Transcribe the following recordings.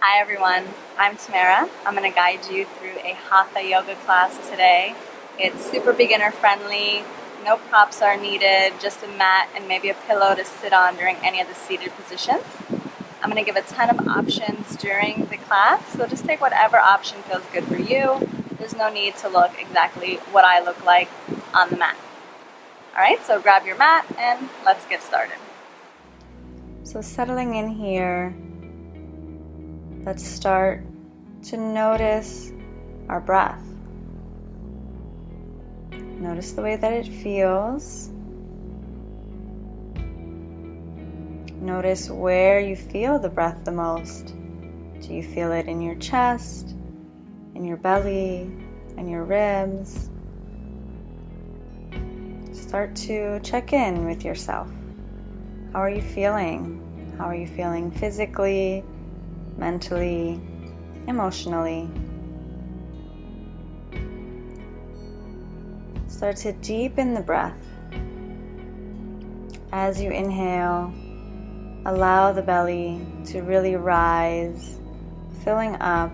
Hi everyone, I'm Tamara. I'm going to guide you through a Hatha yoga class today. It's super beginner friendly, no props are needed, just a mat and maybe a pillow to sit on during any of the seated positions. I'm going to give a ton of options during the class, so just take whatever option feels good for you. There's no need to look exactly what I look like on the mat. Alright, so grab your mat and let's get started. So settling in here, let's start to notice our breath. Notice the way that it feels. Notice where you feel the breath the most. Do you feel it in your chest, in your belly, in your ribs? Start to check in with yourself. How are you feeling? How are you feeling physically, mentally, emotionally? Start to deepen the breath. As you inhale, allow the belly to really rise, filling up.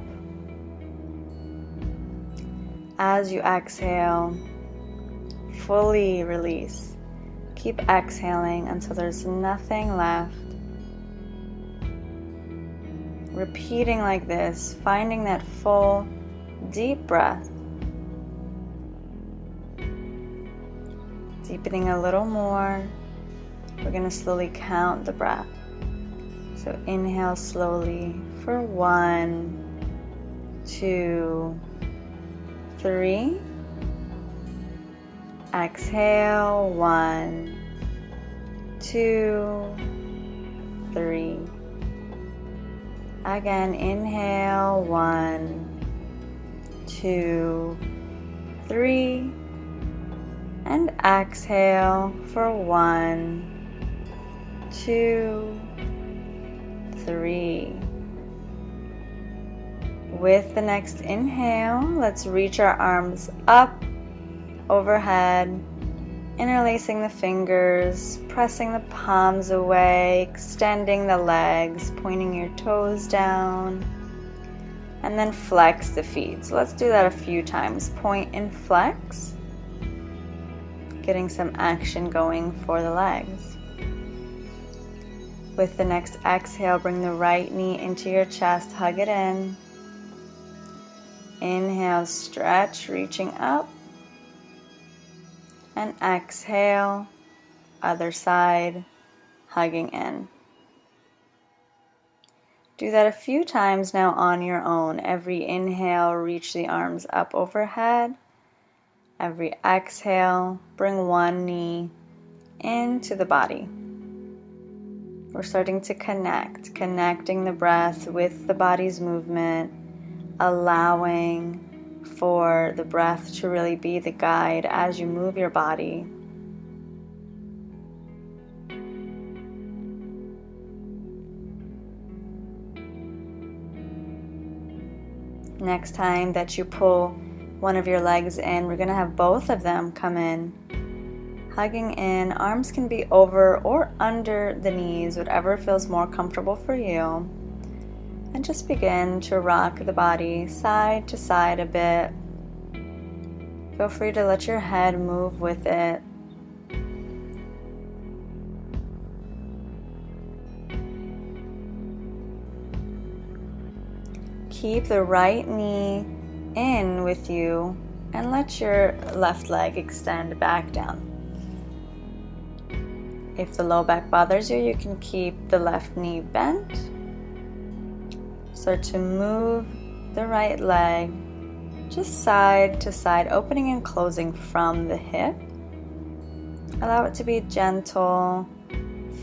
As you exhale, fully release. Keep exhaling until there's nothing left. Repeating like this, finding that full, deep breath. Deepening a little more. We're going to slowly count the breath. So inhale slowly for 1, 2, 3. Exhale, 1, 2, 3. Again, inhale, 1, 2, 3. And exhale for 1, 2, 3. With the next inhale, let's reach our arms up overhead, interlacing the fingers, pressing the palms away, extending the legs, pointing your toes down, and then flex the feet. So let's do that a few times. Point and flex, getting some action going for the legs. With the next exhale, bring the right knee into your chest, hug it in. Inhale, stretch, reaching up. And exhale, other side, hugging in. Do that a few times now on your own. Every inhale, reach the arms up overhead. Every exhale, bring one knee into the body. We're starting to connecting the breath with the body's movement, allowing for the breath to really be the guide as you move your body. Next time that you pull one of your legs in, we're going to have both of them come in. Hugging in, arms can be over or under the knees, whatever feels more comfortable for you. And just begin to rock the body side to side a bit. Feel free to let your head move with it. Keep the right knee in with you and let your left leg extend back down. If the low back bothers you, you can keep the left knee bent. Start to move the right leg just side to side, opening and closing from the hip. Allow it to be gentle,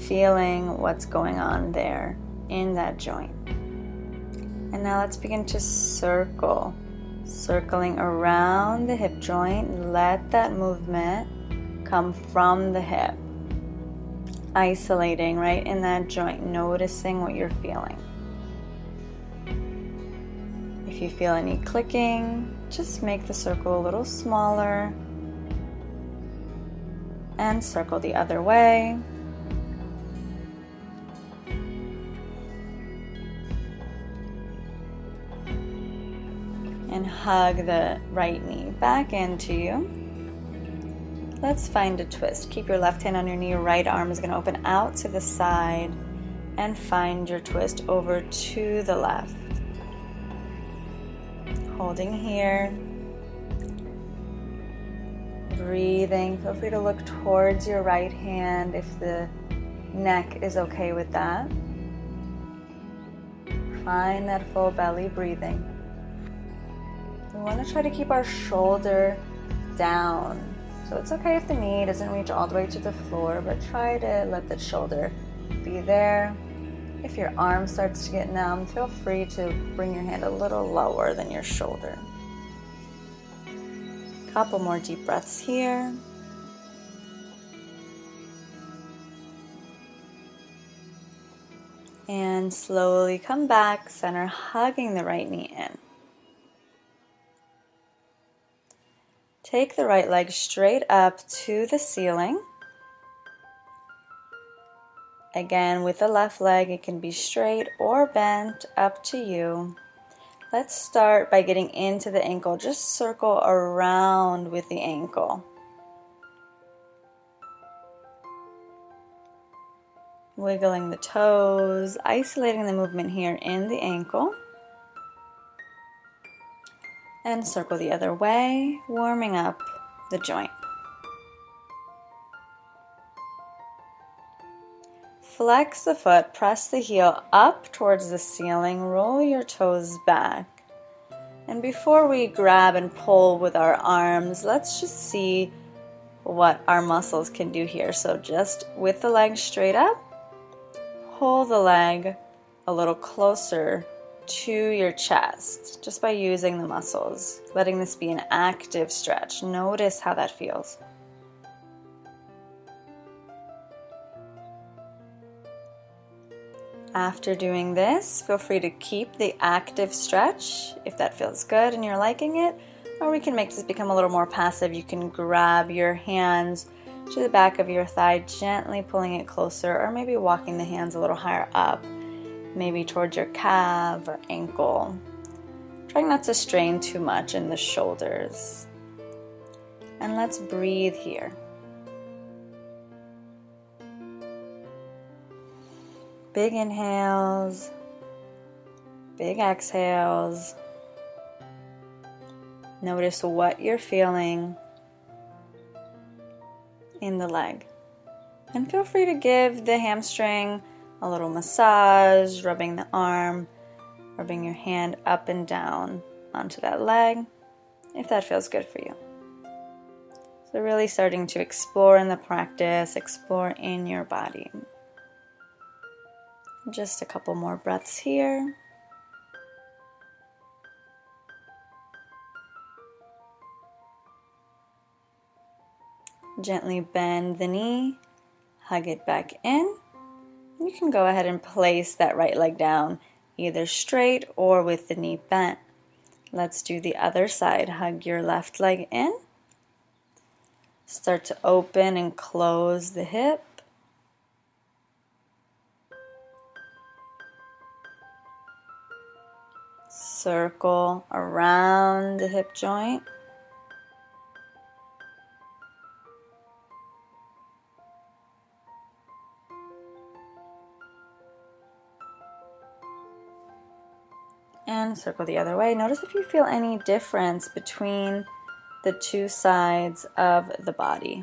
feeling what's going on there in that joint. And now let's begin to circling around the hip joint. Let that movement come from the hip. Isolating right in that joint, noticing what you're feeling. If you feel any clicking, just make the circle a little smaller and circle the other way. And hug the right knee back into you. Let's find a twist. Keep your left hand on your knee. Your right arm is going to open out to the side and find your twist over to the left. Holding here. Breathing. Feel free to look towards your right hand if the neck is okay with that. Find that full belly breathing. We want to try to keep our shoulder down. So it's okay if the knee doesn't reach all the way to the floor, but try to let the shoulder be there. If your arm starts to get numb, feel free to bring your hand a little lower than your shoulder. Couple more deep breaths here. And slowly come back, center, hugging the right knee in. Take the right leg straight up to the ceiling. Again, with the left leg, it can be straight or bent, up to you. Let's start by getting into the ankle. Just circle around with the ankle. Wiggling the toes, isolating the movement here in the ankle. And circle the other way, warming up the joint. Flex the foot, press the heel up towards the ceiling, roll your toes back. And before we grab and pull with our arms, let's just see what our muscles can do here. So just with the leg straight up, pull the leg a little closer to your chest, just by using the muscles, letting this be an active stretch. Notice how that feels. After doing this, feel free to keep the active stretch if that feels good and you're liking it, or we can make this become a little more passive. You can grab your hands to the back of your thigh, gently pulling it closer, or maybe walking the hands a little higher up, maybe towards your calf or ankle. Trying not to strain too much in the shoulders. And let's breathe here. Big inhales, big exhales. Notice what you're feeling in the leg. And feel free to give the hamstring a little massage, rubbing the arm, rubbing your hand up and down onto that leg, if that feels good for you. So really starting to explore in the practice, explore in your body. Just a couple more breaths here. Gently bend the knee, hug it back in. You can go ahead and place that right leg down, either straight or with the knee bent. Let's do the other side. Hug your left leg in. Start to open and close the hip. Circle around the hip joint. And circle the other way. Notice if you feel any difference between the two sides of the body.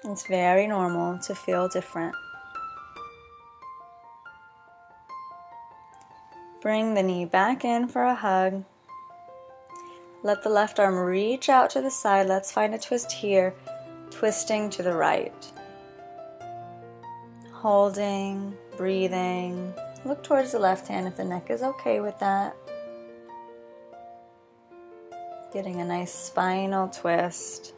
It's very normal to feel different. Bring the knee back in for a hug. Let the left arm reach out to the side. Let's find a twist here, twisting to the right. Holding, breathing. Look towards the left hand if the neck is okay with that. Getting a nice spinal twist.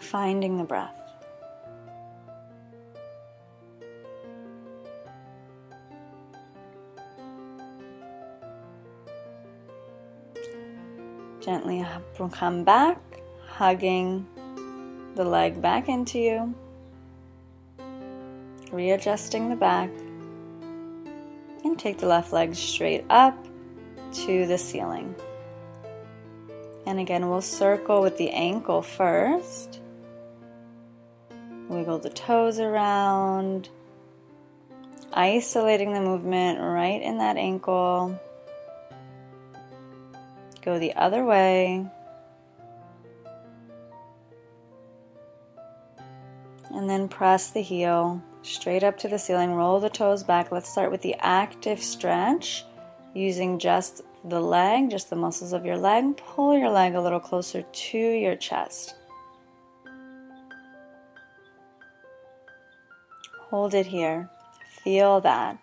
Finding the breath. Gently come back, hugging the leg back into you. readjusting the back, and take the left leg straight up to the ceiling. And again, we'll circle with the ankle first. Wiggle the toes around, isolating the movement right in that ankle. Go the other way. And then press the heel straight up to the ceiling. Roll the toes back. Let's start with the active stretch using just the leg, just the muscles of your leg. Pull your leg a little closer to your chest. Hold it here. Feel that.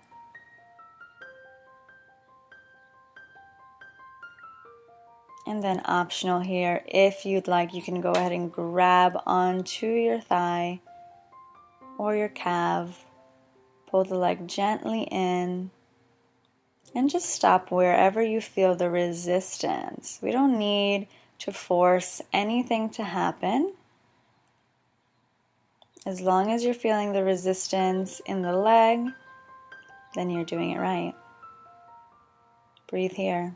And then optional here, if you'd like, you can go ahead and grab onto your thigh or your calf. Pull the leg gently in and just stop wherever you feel the resistance. We don't need to force anything to happen. As long as you're feeling the resistance in the leg, then you're doing it right. Breathe here.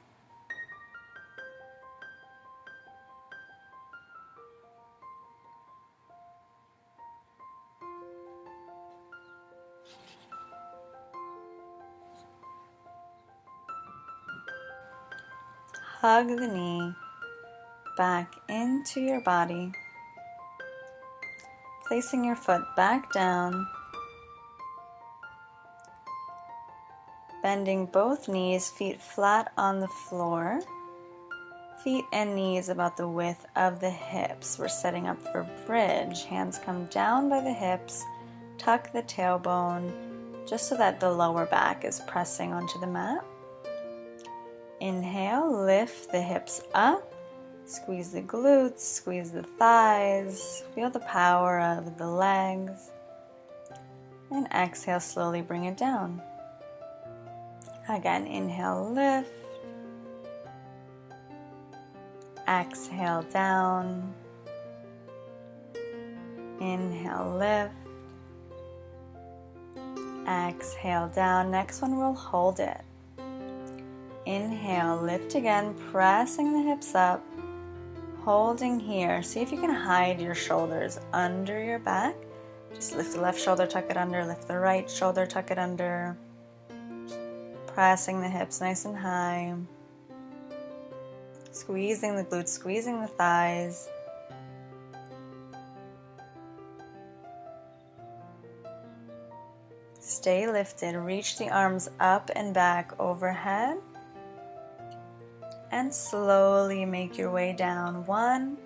Hug the knee back into your body, placing your foot back down, bending both knees, feet flat on the floor, feet and knees about the width of the hips. We're setting up for bridge. Hands come down by the hips, tuck the tailbone, just so that the lower back is pressing onto the mat. Inhale, lift the hips up, squeeze the glutes, squeeze the thighs, feel the power of the legs. And exhale, slowly bring it down. Again, inhale, lift. Exhale, down. Inhale, lift. Exhale, down. Next one, we'll hold it. Inhale, lift again, pressing the hips up, holding here. See if you can hide your shoulders under your back. Just lift the left shoulder, tuck it under, lift the right shoulder, tuck it under. Pressing the hips nice and high. Squeezing the glutes, squeezing the thighs. Stay lifted, reach the arms up and back overhead. And slowly make your way down, one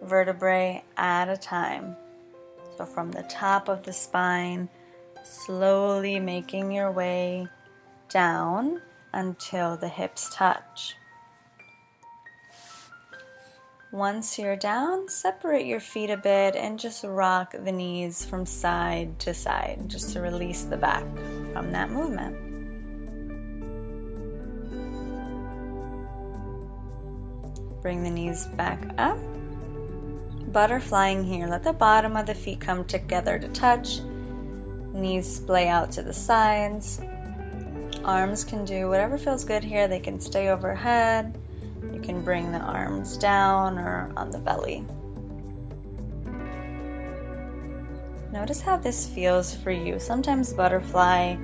vertebrae at a time. So from the top of the spine, slowly making your way down until the hips touch. Once you're down, separate your feet a bit and just rock the knees from side to side, just to release the back from that movement. Bring the knees back up. Butterflying here. Let the bottom of the feet come together to touch. Knees splay out to the sides. Arms can do whatever feels good here. They can stay overhead. You can bring the arms down or on the belly. Notice how this feels for you. Sometimes butterfly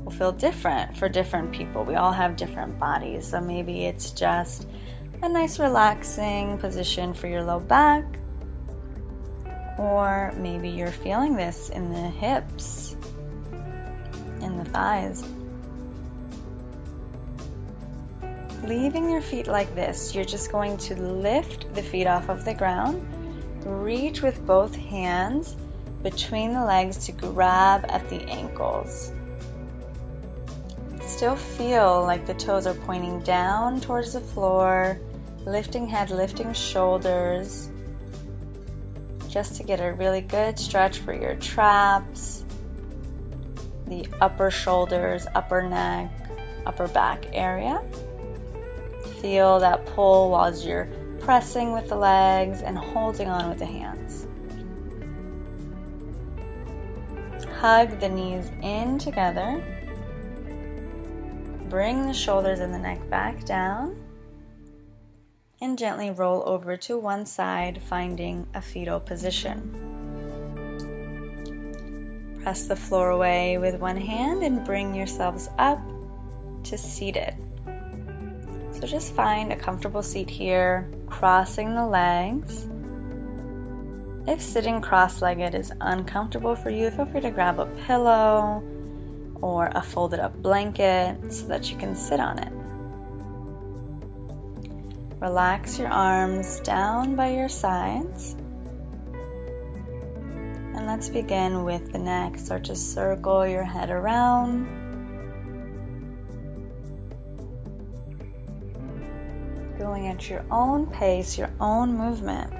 will feel different for different people. We all have different bodies, so maybe it's just a nice relaxing position for your low back, or maybe you're feeling this in the hips, in the thighs. Leaving your feet like this, you're just going to lift the feet off of the ground, reach with both hands between the legs to grab at the ankles. Still feel like the toes are pointing down towards the floor, lifting head, lifting shoulders, just to get a really good stretch for your traps, the upper shoulders, upper neck, upper back area. Feel that pull while you're pressing with the legs and holding on with the hands. hug the knees in together. Bring the shoulders and the neck back down. And gently roll over to one side, finding a fetal position. Press the floor away with one hand and bring yourselves up to seated. So just find a comfortable seat here, crossing the legs. If sitting cross-legged is uncomfortable for you, feel free to grab a pillow or a folded up blanket so that you can sit on it. Relax your arms down by your sides. And let's begin with the neck. Start to circle your head around. Going at your own pace, your own movement.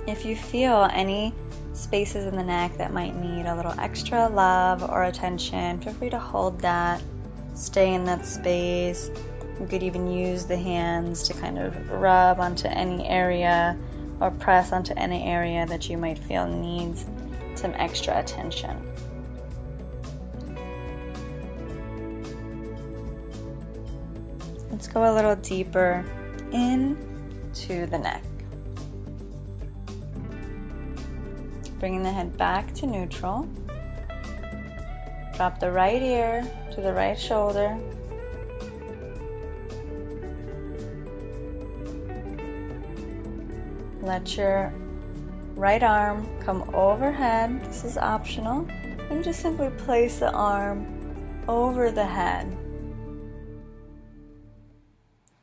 If you feel any spaces in the neck that might need a little extra love or attention, feel free to hold that. Stay in that space. You could even use the hands to kind of rub onto any area or press onto any area that you might feel needs some extra attention. Let's go a little deeper into the neck. Bringing the head back to neutral. Drop the right ear to the right shoulder. Let your right arm come overhead. This is optional. And just simply place the arm over the head,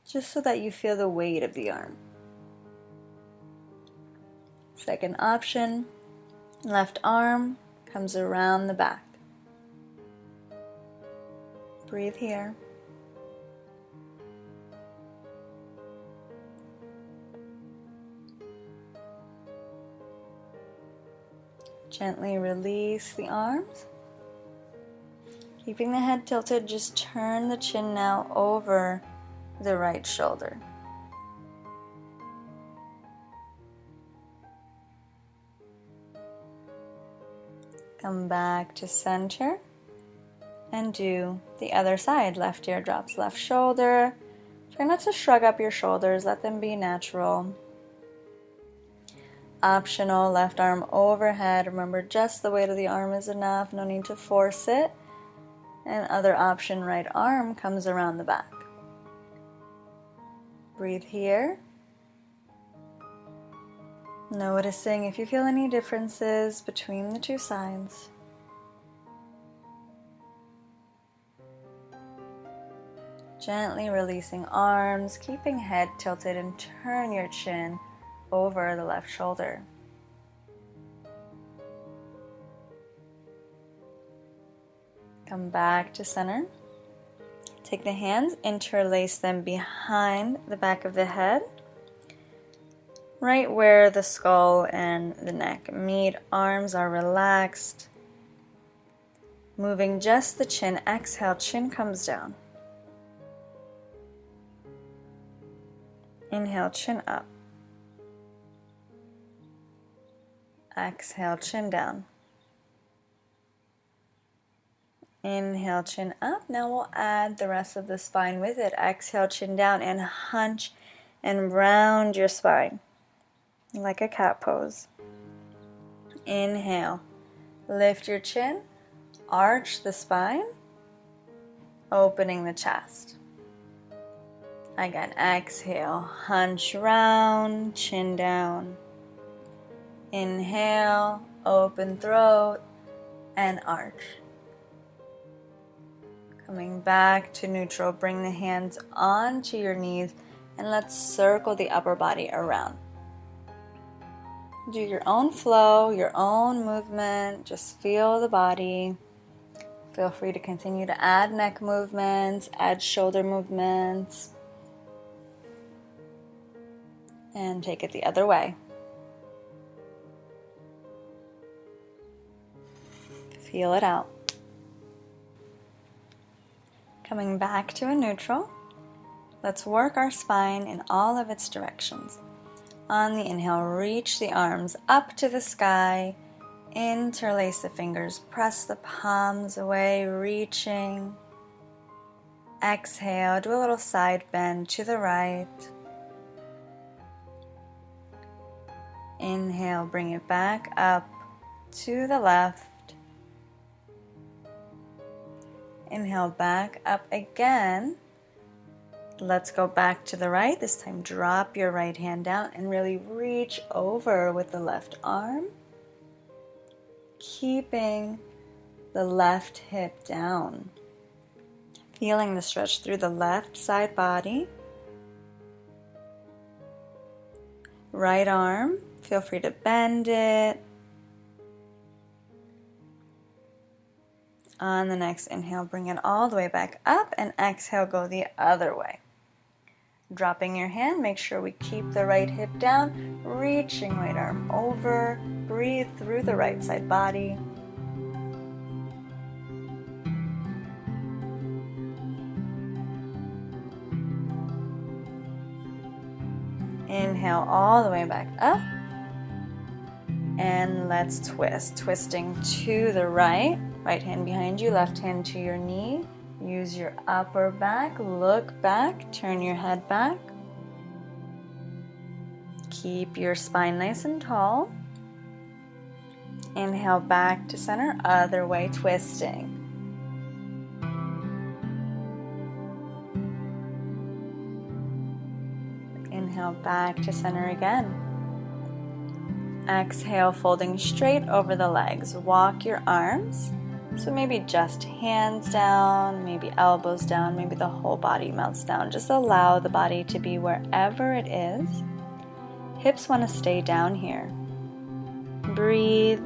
just so that you feel the weight of the arm. Second option, left arm comes around the back. Breathe here. Gently release the arms. Keeping the head tilted, just turn the chin now over the right shoulder. Come back to center and do the other side. Left ear drops left shoulder. Try not to shrug up your shoulders, let them be natural. Optional, left arm overhead. Remember, just the weight of the arm is enough, no need to force it. And other option, right arm comes around the back. Breathe here. Noticing if you feel any differences between the two sides. Gently releasing arms, keeping head tilted, and turn your chin over the left shoulder. Come back to center. Take the hands, interlace them behind the back of the head, right where the skull and the neck meet. Arms are relaxed. Moving just the chin. Exhale, chin comes down. Inhale, chin up. Exhale, chin down. Inhale, chin up. Now we'll add the rest of the spine with it. Exhale, chin down, and hunch and round your spine like a cat pose. Inhale, lift your chin, arch the spine, opening the chest. Again, exhale, hunch round, chin down. Inhale, open throat, and arch. Coming back to neutral, bring the hands onto your knees, and let's circle the upper body around. Do your own flow, your own movement, just feel the body. Feel free to continue to add neck movements, add shoulder movements, and take it the other way. Feel it out. Coming back to a neutral, let's work our spine in all of its directions. On the inhale, reach the arms up to the sky. Interlace the fingers, press the palms away, reaching. Exhale, do a little side bend to the right. Inhale, bring it back up to the left. Inhale, back up again. Let's go back to the right. This time drop your right hand down and really reach over with the left arm, keeping the left hip down. Feeling the stretch through the left side body. Right arm, feel free to bend it. On the next inhale, bring it all the way back up, and exhale, go the other way. Dropping your hand, make sure we keep the right hip down, reaching right arm over, breathe through the right side body. Inhale all the way back up, and let's twist. Twisting to the right, right hand behind you, left hand to your knee. Use your upper back, look back, turn your head back. Keep your spine nice and tall. Inhale back to center, other way, twisting. Inhale back to center again. Exhale, folding straight over the legs. Walk your arms. So maybe just hands down, maybe elbows down, maybe the whole body melts down. Just allow the body to be wherever it is. Hips want to stay down here. Breathe.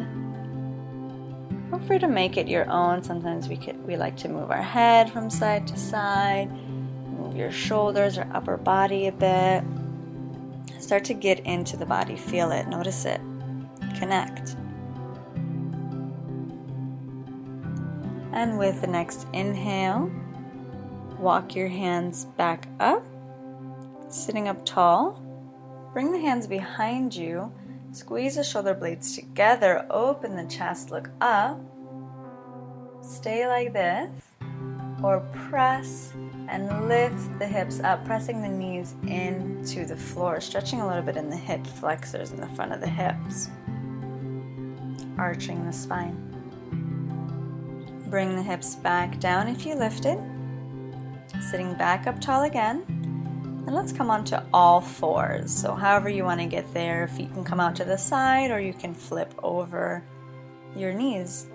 Feel free to make it your own. Sometimes we like to move our head from side to side. Move your shoulders or upper body a bit. Start to get into the body. Feel it. Notice it. Connect. And with the next inhale, walk your hands back up, sitting up tall. Bring the hands behind you. Squeeze the shoulder blades together. Open the chest, look up. Stay like this. Or press and lift the hips up, pressing the knees into the floor, stretching a little bit in the hip flexors in the front of the hips. Arching the spine. Bring the hips back down if you lifted. Sitting back up tall again. And let's come on to all fours. So however you want to get there, feet can come out to the side or you can flip over your knees.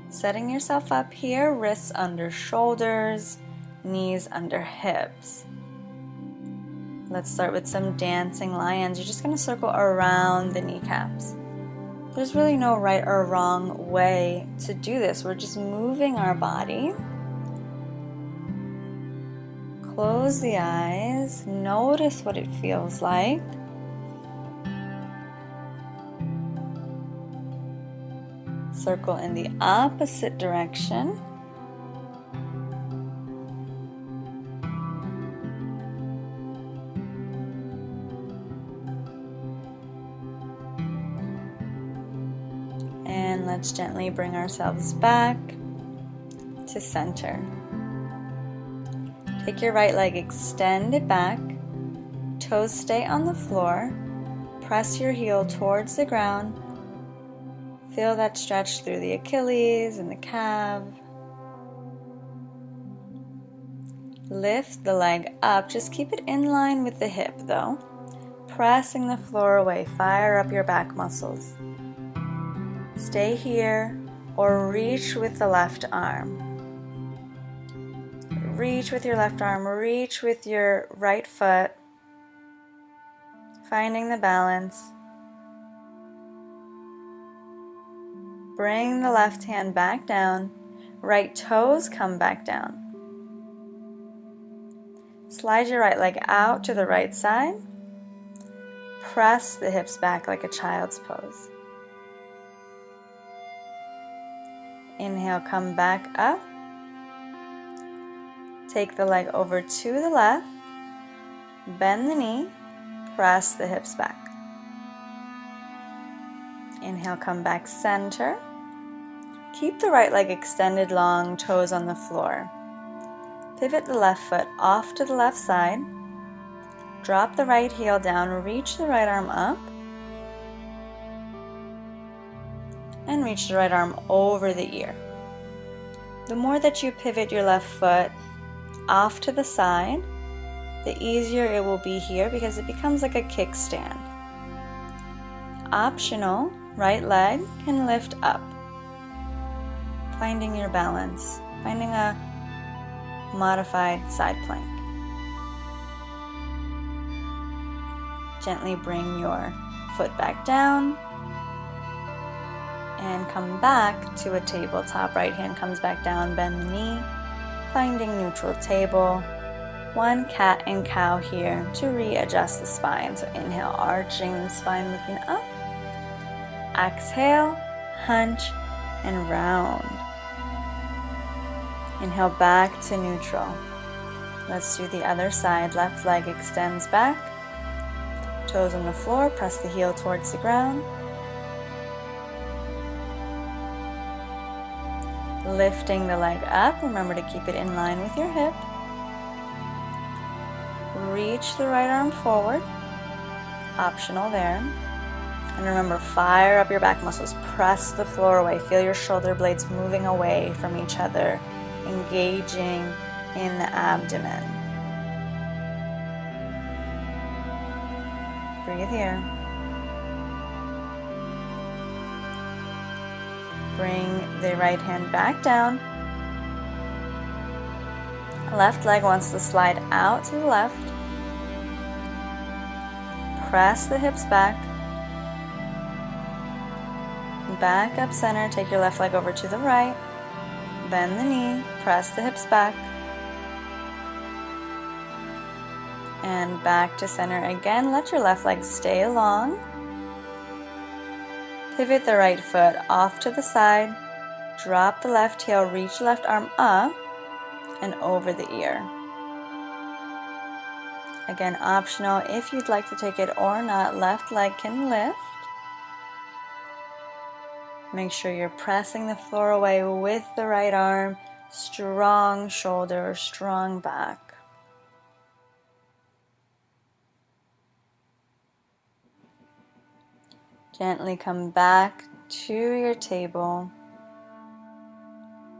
Setting yourself up here, wrists under shoulders, knees under hips. Let's start with some dancing lions. You're just going to circle around the kneecaps. There's really no right or wrong way to do this. We're just moving our body. Close the eyes. Notice what it feels like. Circle in the opposite direction. And let's gently bring ourselves back to center. Take your right leg, extend it back. Toes stay on the floor. Press your heel towards the ground. Feel that stretch through the Achilles and the calf. Lift the leg up. Just keep it in line with the hip though. Pressing the floor away. Fire up your back muscles. Stay here or reach with the left arm. Reach with your left arm. Reach with your right foot. Finding the balance. Bring the left hand back down. Right toes come back down. Slide your right leg out to the right side. Press the hips back like a child's pose. Inhale, come back up. Take the leg over to the left. Bend the knee. Press the hips back. Inhale, come back center. Keep the right leg extended long, toes on the floor. Pivot the left foot off to the left side. Drop the right heel down, reach the right arm up. And reach the right arm over the ear. The more that you pivot your left foot off to the side, the easier it will be here because it becomes like a kickstand. Optional, right leg can lift up. Finding your balance, finding a modified side plank. Gently bring your foot back down and come back to a tabletop. Right hand comes back down, bend the knee, finding neutral table. One cat and cow here to readjust the spine. So inhale, arching the spine, looking up. Exhale, hunch and round. Inhale back to neutral. Let's do the other side. Left leg extends back. Toes on the floor, press the heel towards the ground. Lifting the leg up, remember to keep it in line with your hip. Reach the right arm forward, optional there. And remember, fire up your back muscles, press the floor away, feel your shoulder blades moving away from each other, engaging in the abdomen. Breathe here. Bring the right hand back down. Left leg wants to slide out to the left. Press the hips back. Back up center, take your left leg over to the right. Bend the knee, press the hips back. And back to center again. Let your left leg stay long. Pivot the right foot off to the side. Drop the left heel, reach the left arm up and over the ear. Again, optional if you'd like to take it or not. Left leg can lift. Make sure you're pressing the floor away with the right arm. Strong shoulder, strong back. Gently come back to your table.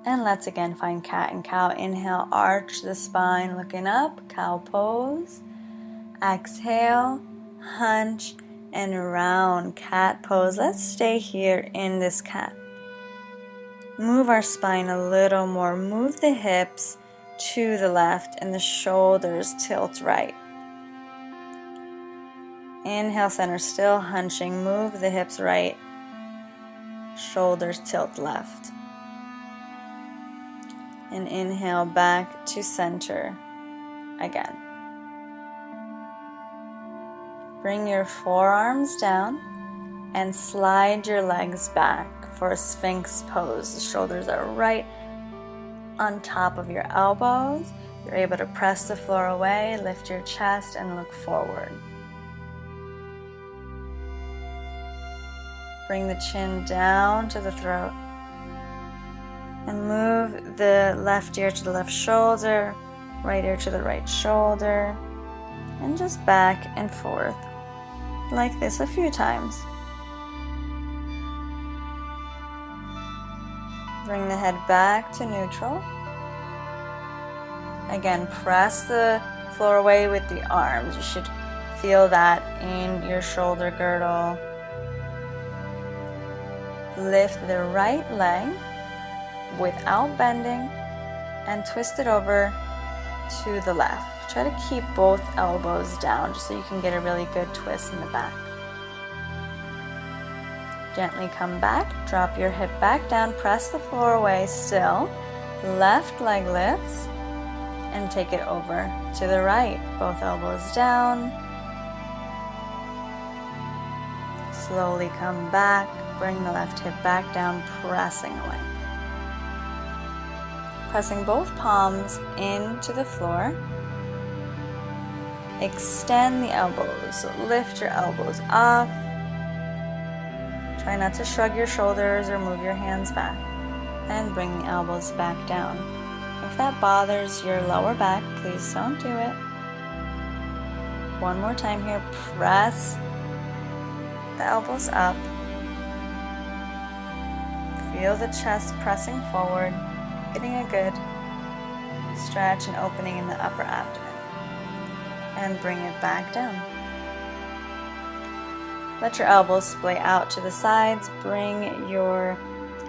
And let's again find cat and cow. Inhale, arch the spine, looking up, cow pose. Exhale, hunch and round, cat pose. Let's stay here in this cat. Move our spine a little more. Move the hips to the left and the shoulders tilt right. Inhale, center, still hunching. Move the hips right. Shoulders tilt left. And inhale back to center again. Bring your forearms down and slide your legs back for a Sphinx pose. The shoulders are right on top of your elbows. You're able to press the floor away, lift your chest, and look forward. Bring the chin down to the throat. And move the left ear to the left shoulder, right ear to the right shoulder, and just back and forth like this a few times. Bring the head back to neutral. Again, press the floor away with the arms. You should feel that in your shoulder girdle. Lift the right leg without bending and twist it over to the left. Try to keep both elbows down just so you can get a really good twist in the back. Gently come back, drop your hip back down, press the floor away still. Left leg lifts and take it over to the right. Both elbows down. Slowly come back, bring the left hip back down, pressing away. Pressing both palms into the floor. Extend the elbows, so lift your elbows up. Try Try not to shrug your shoulders or move your hands back. And bring the elbows back down. If that bothers your lower back, please don't do it. One more time here. Press the elbows up. Feel the chest pressing forward, getting a good stretch and opening in the upper abdomen. And bring it back down. Let your elbows splay out to the sides. Bring your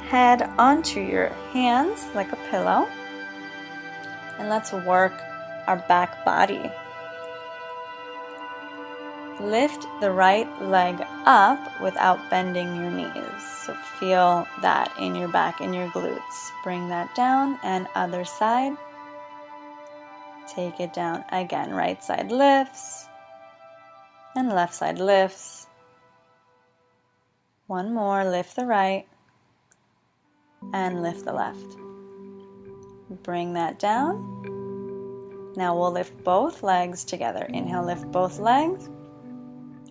head onto your hands like a pillow. And let's work our back body. Lift the right leg up without bending your knees. So feel that in your back, in your glutes. Bring that down and other side. Take it down again. Right side lifts and left side lifts. One more. Lift the right and lift the left. Bring that down. Now we'll lift both legs together. Inhale, lift both legs.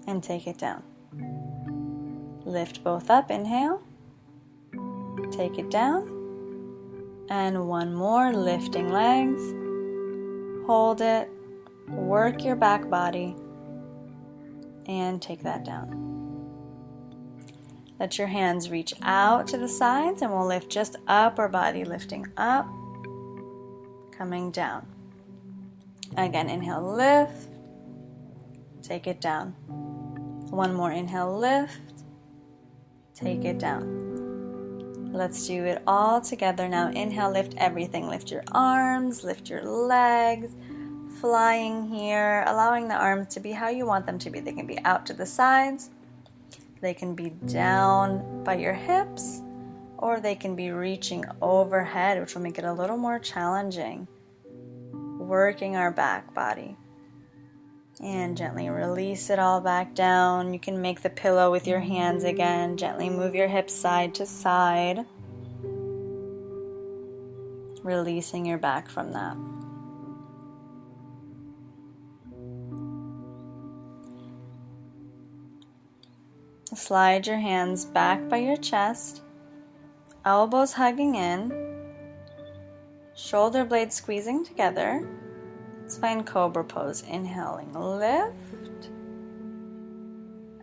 And take it down. Lift both up, inhale. Take it down. And one more, lifting legs. Hold it. Work your back body. And take that down. Let your hands reach out to the sides and we'll lift just upper body, lifting up, coming down. Again, inhale, lift. Take it down. One more, inhale, lift, take it down. Let's do it all together now. Inhale, lift everything. Lift your arms, lift your legs, flying here, allowing the arms to be how you want them to be. They can be out to the sides, they can be down by your hips, or they can be reaching overhead, which will make it a little more challenging. Working our back body. And gently release it all back down. You can make the pillow with your hands again. Gently move your hips side to side. Releasing your back from that. Slide your hands back by your chest. Elbows hugging in. Shoulder blades squeezing together. Let's find Cobra pose. Inhaling, lift.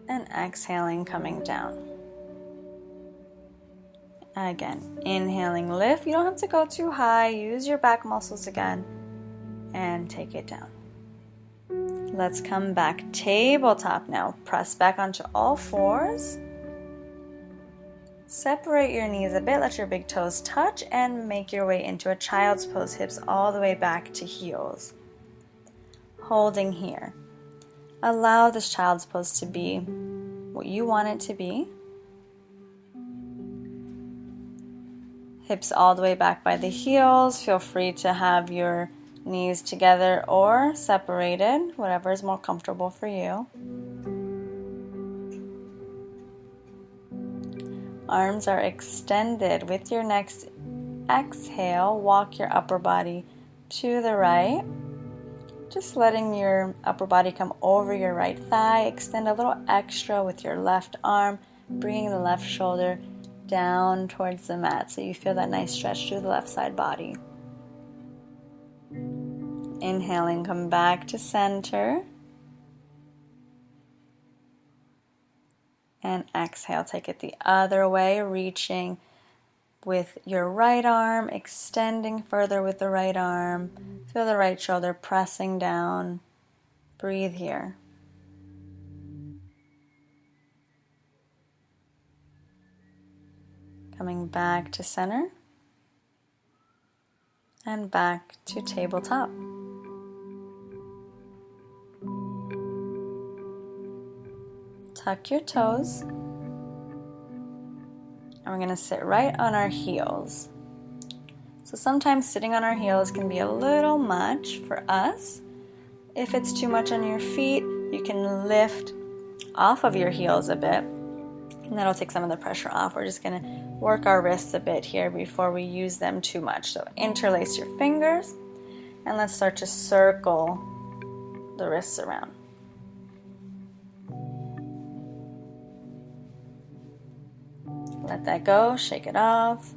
And exhaling, coming down. Again, inhaling, lift. You don't have to go too high. Use your back muscles again. And take it down. Let's come back. Tabletop now. Press back onto all fours. Separate your knees a bit. Let your big toes touch and make your way into a child's pose. Hips all the way back to heels. Holding here. Allow this child's pose to be what you want it to be. Hips all the way back by the heels. Feel free to have your knees together or separated, whatever is more comfortable for you. Arms are extended. With your next exhale, walk your upper body to the right. Just letting your upper body come over your right thigh. Extend a little extra with your left arm, bringing the left shoulder down towards the mat so you feel that nice stretch through the left side body. Inhaling, come back to center. And exhale, take it the other way, reaching with your right arm, extending further with the right arm. Feel the right shoulder pressing down. Breathe here. Coming back to center. And back to tabletop. Tuck your toes. And we're going to sit right on our heels. So sometimes sitting on our heels can be a little much for us. If it's too much on your feet, you can lift off of your heels a bit. And that'll take some of the pressure off. We're just going to work our wrists a bit here before we use them too much. So interlace your fingers. And let's start to circle the wrists around. Let that go, shake it off.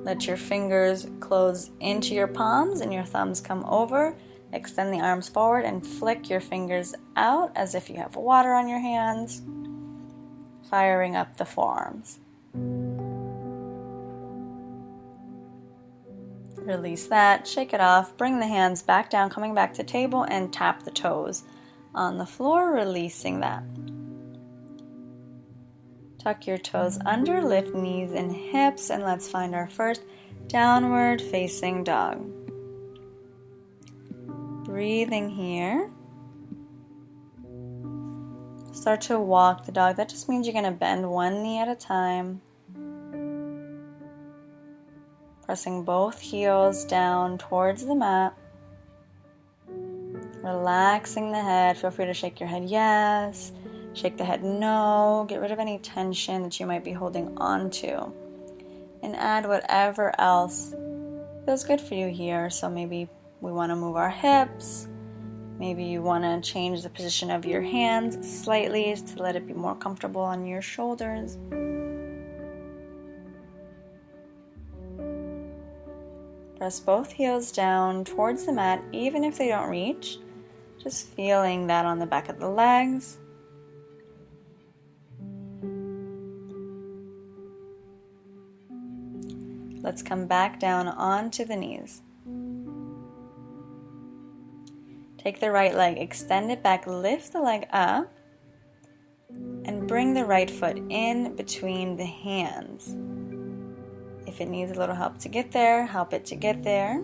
Let your fingers close into your palms and your thumbs come over. Extend the arms forward and flick your fingers out as if you have water on your hands, firing up the forearms. Release that, shake it off, bring the hands back down, coming back to table, and tap the toes on the floor, releasing that. Tuck your toes under, lift knees and hips, and let's find our first downward facing dog. Breathing here. Start to walk the dog. That just means you're going to bend one knee at a time. Pressing both heels down towards the mat. Relaxing the head. Feel free to shake your head yes. Shake the head no. Get rid of any tension that you might be holding on to. And add whatever else feels good for you here. So maybe we want to move our hips. Maybe you want to change the position of your hands slightly to let it be more comfortable on your shoulders. Press both heels down towards the mat, even if they don't reach. Just feeling that on the back of the legs. Let's come back down onto the knees. Take the right leg, extend it back, lift the leg up, and bring the right foot in between the hands. If it needs a little help to get there, help it to get there.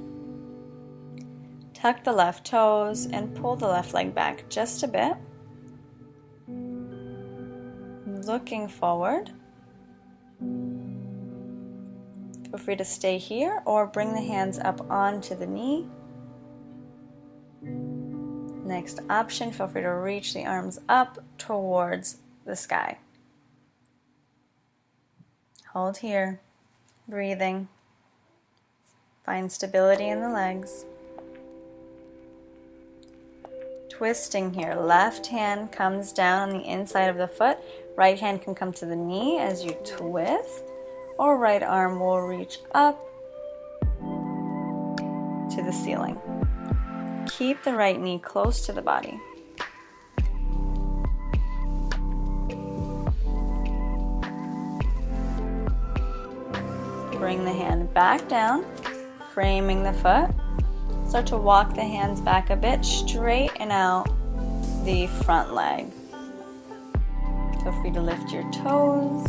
Tuck the left toes and pull the left leg back just a bit. Looking forward. Feel free to stay here or bring the hands up onto the knee. Next option, feel free to reach the arms up towards the sky. Hold here, breathing. Find stability in the legs. Twisting here, left hand comes down on the inside of the foot. Right hand can come to the knee as you twist. Or right arm will reach up to the ceiling. Keep the right knee close to the body. Bring the hand back down, framing the foot. Start to walk the hands back a bit, straighten out the front leg. Feel free to lift your toes.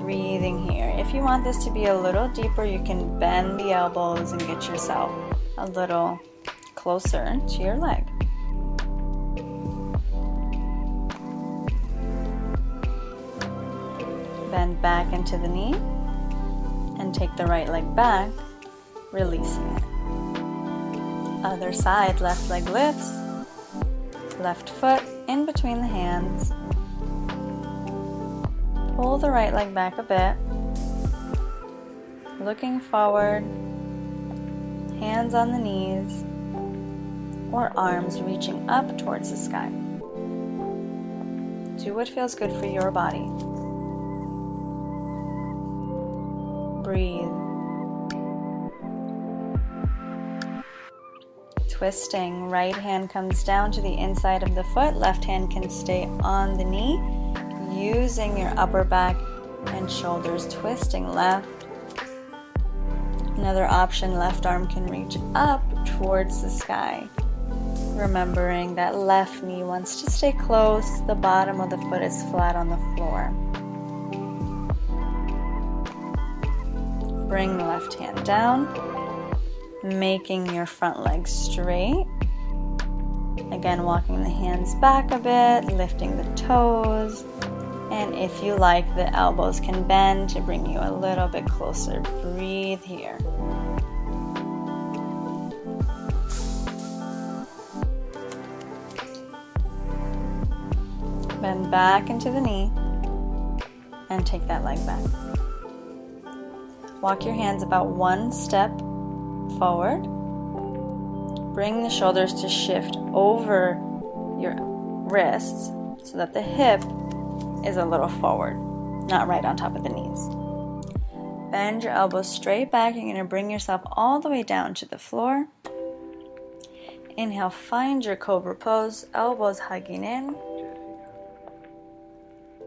Breathing here. If you want this to be a little deeper, you can bend the elbows and get yourself a little closer to your leg. Bend back into the knee and take the right leg back, releasing it. Other side, left leg lifts, left foot in between the hands. Pull the right leg back a bit, looking forward, hands on the knees, or arms reaching up towards the sky. Do what feels good for your body. Breathe. Twisting, right hand comes down to the inside of the foot, left hand can stay on the knee. Using your upper back and shoulders, twisting left. Another option, left arm can reach up towards the sky. Remembering that left knee wants to stay close, the bottom of the foot is flat on the floor. Bring the left hand down, making your front leg straight. Again, walking the hands back a bit, lifting the toes. And if you like, the elbows can bend to bring you a little bit closer. Breathe here. Bend back into the knee and take that leg back. Walk your hands about one step forward. Bring the shoulders to shift over your wrists so that the hip is a little forward, not right on top of the knees. Bend your elbows straight back. You're going to bring yourself all the way down to the floor. Inhale, find your cobra pose, elbows hugging in.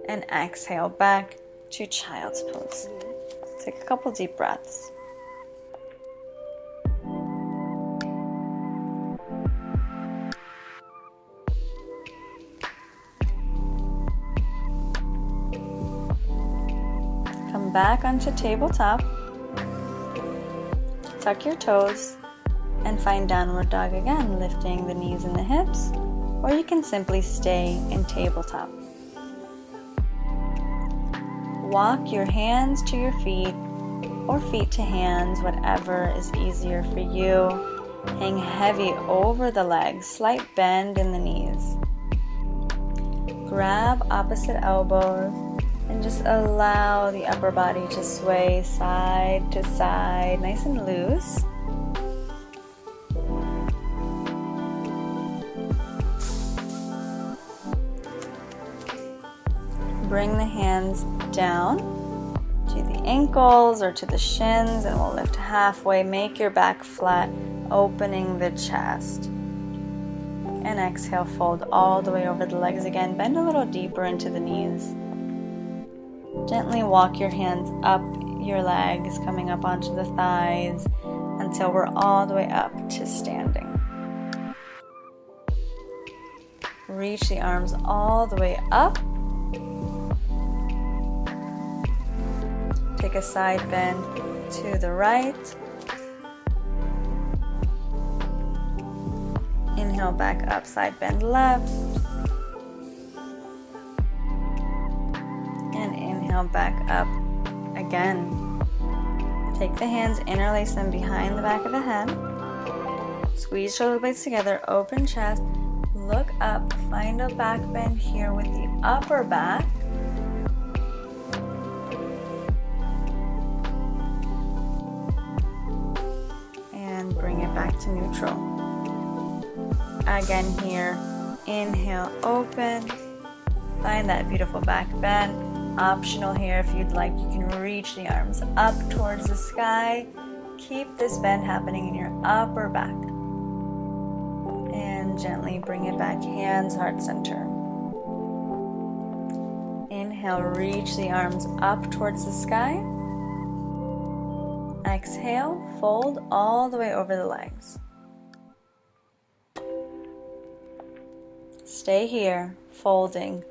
And exhale back to child's pose. Take a couple deep breaths. Come back onto tabletop. Tuck your toes and find downward dog again, lifting the knees and the hips, or you can simply stay in tabletop. Walk your hands to your feet or feet to hands, whatever is easier for you. Hang heavy over the legs, slight bend in the knees. Grab opposite elbows and just allow the upper body to sway side to side, nice and loose. Bring the hands down to the ankles or to the shins, and we'll lift halfway. Make your back flat, opening the chest. And exhale, fold all the way over the legs again. Bend a little deeper into the knees. Gently walk your hands up your legs, coming up onto the thighs until we're all the way up to standing. Reach the arms all the way up. Take a side bend to the right. Inhale back up, side bend left. And inhale back up again. Take the hands, interlace them behind the back of the head. Squeeze shoulder blades together, open chest. Look up, find a back bend here with the upper back. Bring it back to neutral. Again here, inhale, open. Find that beautiful back bend. Optional here, if you'd like, you can reach the arms up towards the sky. Keep this bend happening in your upper back. And gently bring it back, hands heart center. Inhale, reach the arms up towards the sky. Exhale, fold all the way over the legs. Stay here, folding.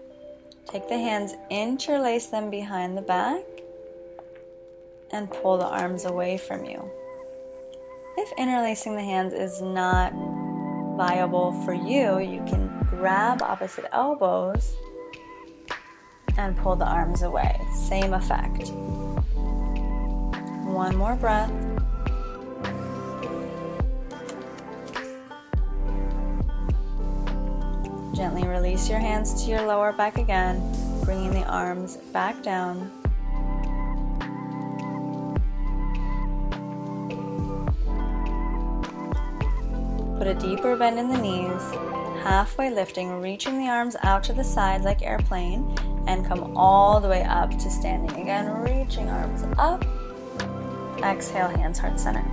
Take the hands, interlace them behind the back, and pull the arms away from you. If interlacing the hands is not viable for you, you can grab opposite elbows and pull the arms away. Same effect. One more breath. Gently release your hands to your lower back again, bringing the arms back down. Put a deeper bend in the knees, halfway lifting, reaching the arms out to the side like airplane, and come all the way up to standing. Again, reaching arms up. Exhale, hands heart center.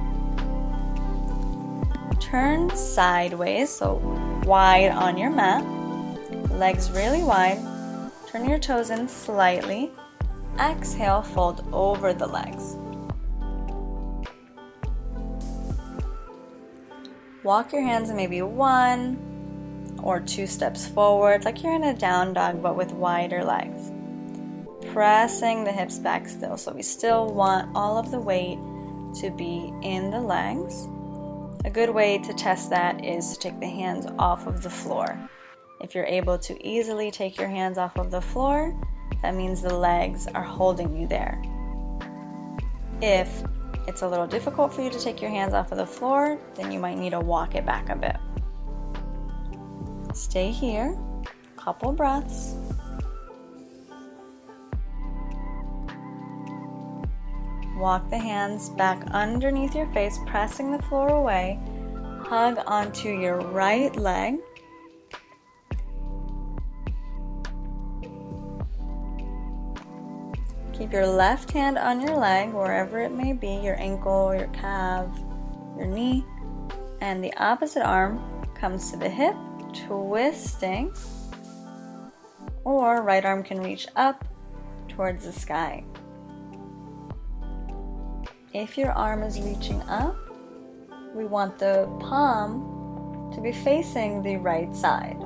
Turn sideways, so wide on your mat. Legs really wide. Turn your toes in slightly. Exhale, fold over the legs. Walk your hands maybe 1 or 2 steps forward, like you're in a down dog, but with wider legs. Pressing the hips back still, so we still want all of the weight to be in the legs. A good way to test that is to take the hands off of the floor. If you're able to easily take your hands off of the floor, that means the legs are holding you there. If it's a little difficult for you to take your hands off of the floor, then you might need to walk it back a bit. Stay here, couple breaths. Walk the hands back underneath your face, pressing the floor away. Hug onto your right leg. Keep your left hand on your leg, wherever it may be, your ankle, your calf, your knee, and the opposite arm comes to the hip, twisting, or right arm can reach up towards the sky. If your arm is reaching up, we want the palm to be facing the right side.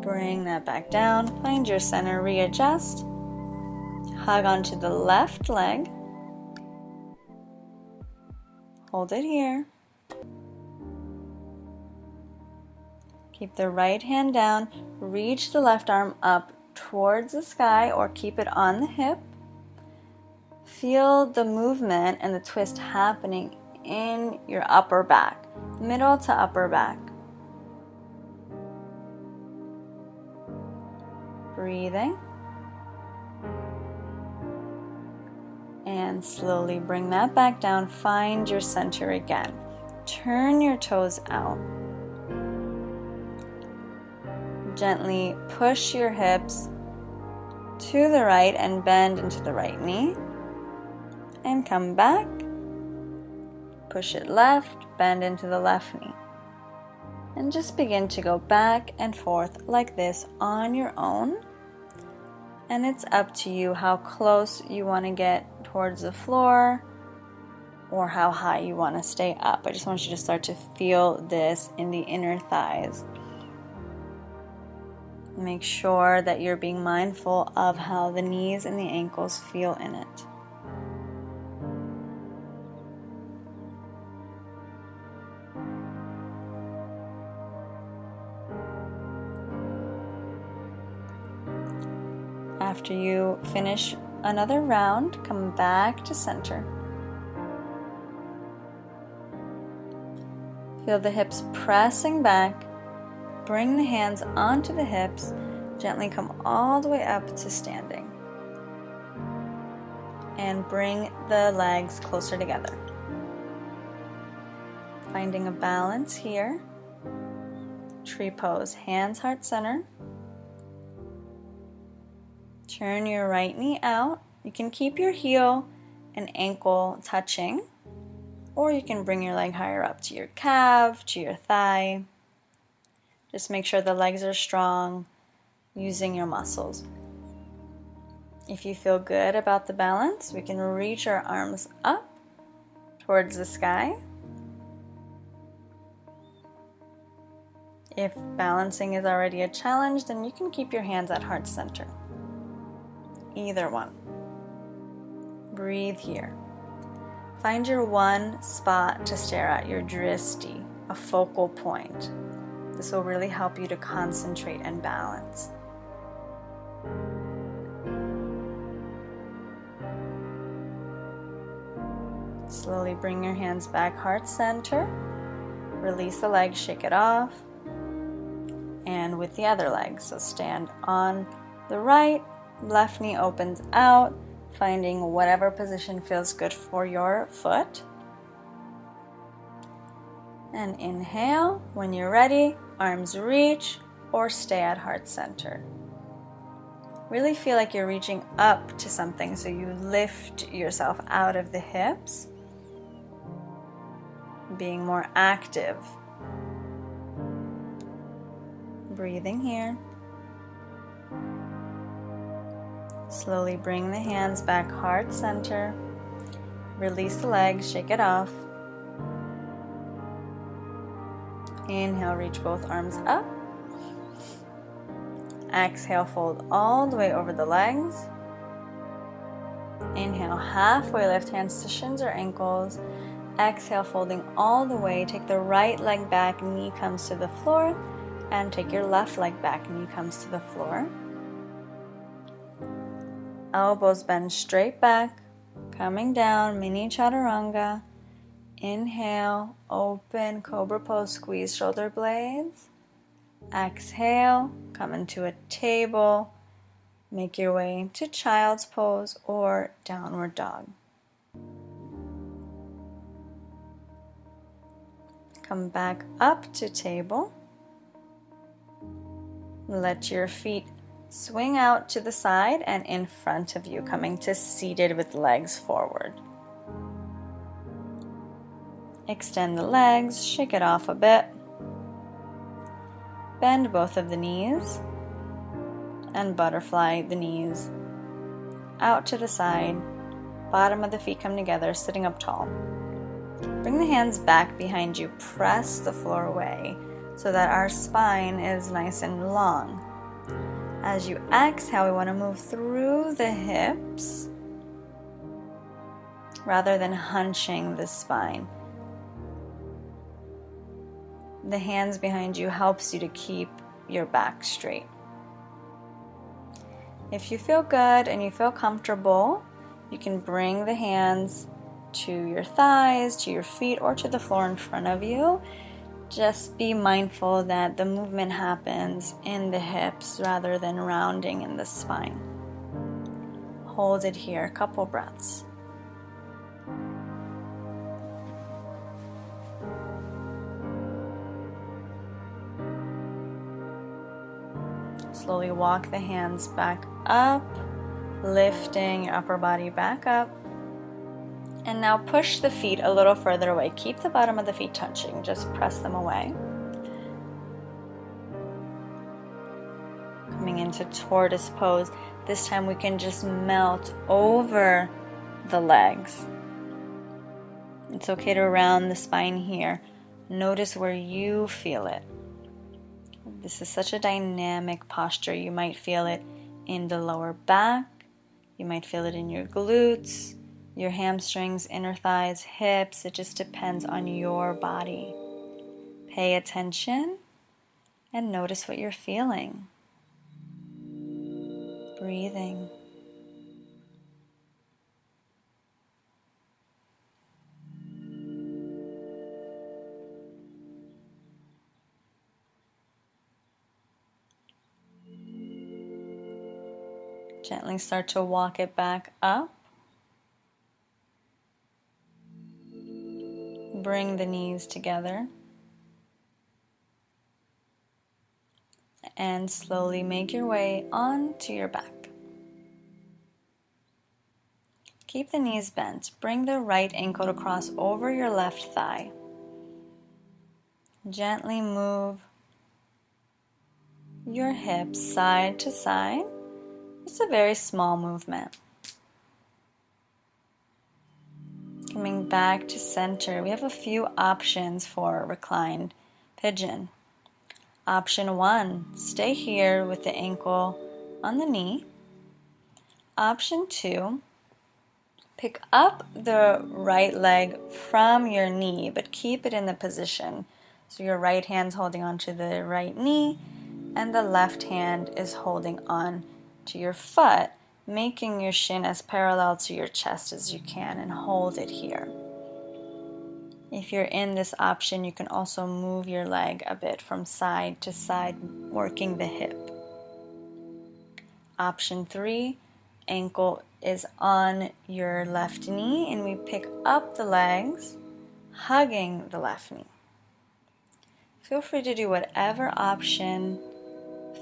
Bring that back down, find your center, readjust, hug onto the left leg, hold it here. Keep the right hand down, reach the left arm up towards the sky or keep it on the hip. Feel the movement and the twist happening in your upper back, middle to upper back. Breathing. And slowly bring that back down. Find your center again. Turn your toes out. Gently push your hips to the right and bend into the right knee. And come back. Push it left, bend into the left knee. And just begin to go back and forth like this on your own. And it's up to you how close you want to get towards the floor or how high you want to stay up. I just want you to start to feel this in the inner thighs. Make sure that you're being mindful of how the knees and the ankles feel in it. After you finish another round, come back to center. Feel the hips pressing back. Bring the hands onto the hips. Gently come all the way up to standing. And bring the legs closer together. Finding a balance here. Tree pose, hands heart center. Turn your right knee out. You can keep your heel and ankle touching, or you can bring your leg higher up to your calf, to your thigh. Just make sure the legs are strong, using your muscles. If you feel good about the balance, we can reach our arms up towards the sky. If balancing is already a challenge, then you can keep your hands at heart center. Either one. Breathe here. Find your one spot to stare at, your dristi, a focal point. This will really help you to concentrate and balance. Slowly bring your hands back, heart center. Release the leg, shake it off. And with the other leg, so stand on the right, left knee opens out, finding whatever position feels good for your foot. And inhale. When you're ready, arms reach or stay at heart center. Really feel like you're reaching up to something, so you lift yourself out of the hips, being more active. Breathing here. Slowly bring the hands back, heart center. Release the legs, shake it off. Inhale, reach both arms up. Exhale, fold all the way over the legs. Inhale, halfway lift, hands to shins or ankles. Exhale, folding all the way. Take the right leg back, knee comes to the floor. And take your left leg back, knee comes to the floor. Elbows bend straight back, coming down, mini chaturanga. Inhale, open, cobra pose, squeeze shoulder blades. Exhale, come into a table. Make your way to child's pose or downward dog. Come back up to table. Let your feet swing out to the side and in front of you, coming to seated with legs forward. Extend the legs, shake it off a bit. Bend both of the knees and butterfly the knees out to the side. Bottom of the feet come together, sitting up tall. Bring the hands back behind you. Press the floor away so that our spine is nice and long. As you exhale, we want to move through the hips rather than hunching the spine. The hands behind you helps you to keep your back straight. If you feel good and you feel comfortable, you can bring the hands to your thighs, to your feet, or to the floor in front of you. Just be mindful that the movement happens in the hips rather than rounding in the spine. Hold it here, a couple breaths. Slowly walk the hands back up, lifting your upper body back up. And now push the feet a little further away. Keep the bottom of the feet touching, just press them away. Coming into tortoise pose. This time we can just melt over the legs. It's okay to round the spine here. Notice where you feel it. This is such a dynamic posture. You might feel it in the lower back. You might feel it in your glutes, your hamstrings, inner thighs, hips. It just depends on your body. Pay attention and notice what you're feeling. Breathing. Gently start to walk it back up. Bring the knees together. And slowly make your way onto your back. Keep the knees bent. Bring the right ankle to cross over your left thigh. Gently move your hips side to side. Just a very small movement. Coming back to center, we have a few options for reclined pigeon. Option 1, stay here with the ankle on the knee. Option 2, pick up the right leg from your knee, but keep it in the position. So your right hand's holding onto the right knee, and the left hand is holding on to your foot, making your shin as parallel to your chest as you can, and hold it here. If you're in this option, you can also move your leg a bit from side to side, working the hip. Option 3, ankle is on your left knee, and we pick up the legs, hugging the left knee. Feel free to do whatever option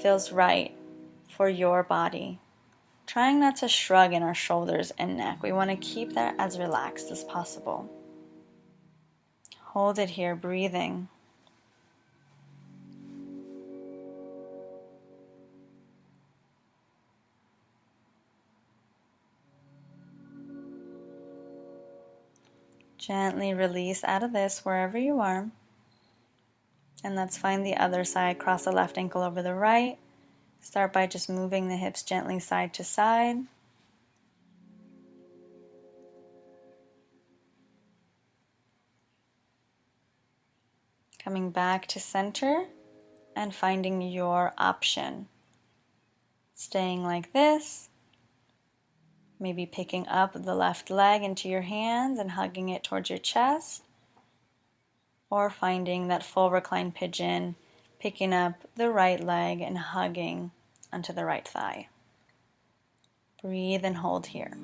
feels right for your body. Trying not to shrug in our shoulders and neck. We want to keep that as relaxed as possible. Hold it here, breathing. Gently release out of this wherever you are. And let's find the other side. Cross the left ankle over the right. Start by just moving the hips gently side to side. Coming back to center and finding your option. Staying like this. Maybe picking up the left leg into your hands and hugging it towards your chest. Or finding that full reclined pigeon, picking up the right leg and hugging onto the right thigh. Breathe and hold here.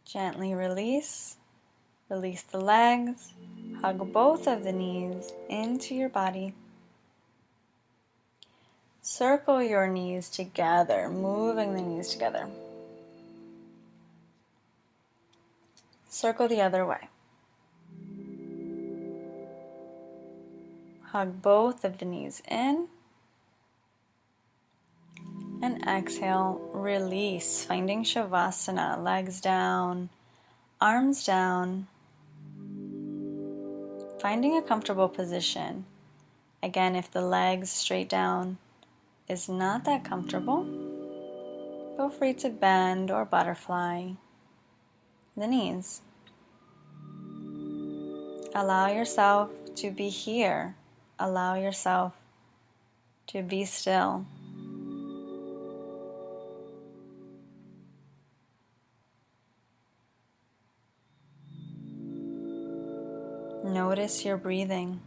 Gently release. Release the legs. Hug both of the knees into your body. Circle your knees together, moving the knees together. Circle the other way. Hug both of the knees in. And exhale, release, finding Shavasana, legs down, arms down. Finding a comfortable position. Again, if the legs straight down is not that comfortable, feel free to bend or butterfly the knees. Allow yourself to be here. Allow yourself to be still. Notice your breathing.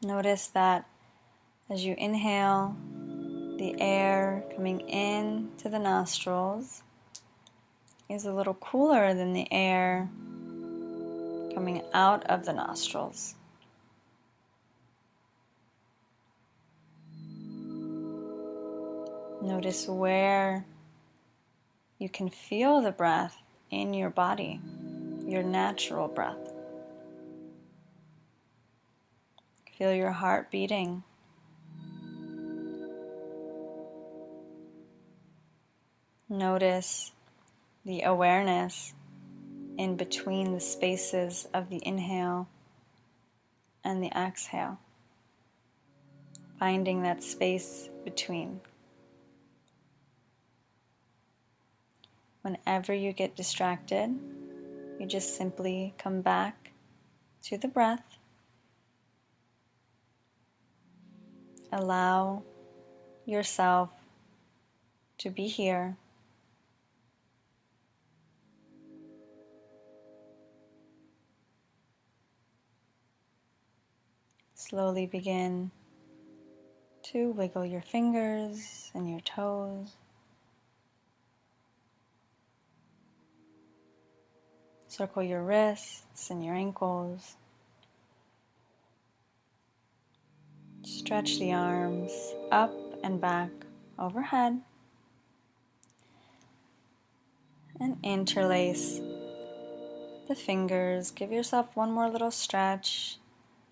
Notice that as you inhale, the air coming in to the nostrils is a little cooler than the air coming out of the nostrils. Notice where you can feel the breath in your body, your natural breath. Feel your heart beating. Notice the awareness in between the spaces of the inhale and the exhale. Finding that space between. Whenever you get distracted, you just simply come back to the breath. Allow yourself to be here. Slowly begin to wiggle your fingers and your toes. Circle your wrists and your ankles. Stretch the arms up and back overhead. And interlace the fingers. Give yourself one more little stretch.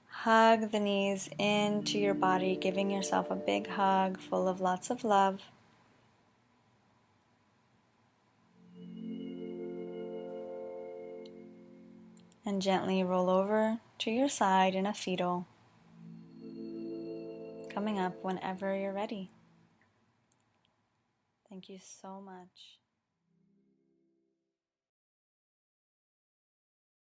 Hug the knees into your body, giving yourself a big hug full of lots of love. And gently roll over to your side in a fetal, coming up whenever you're ready. Thank you so much.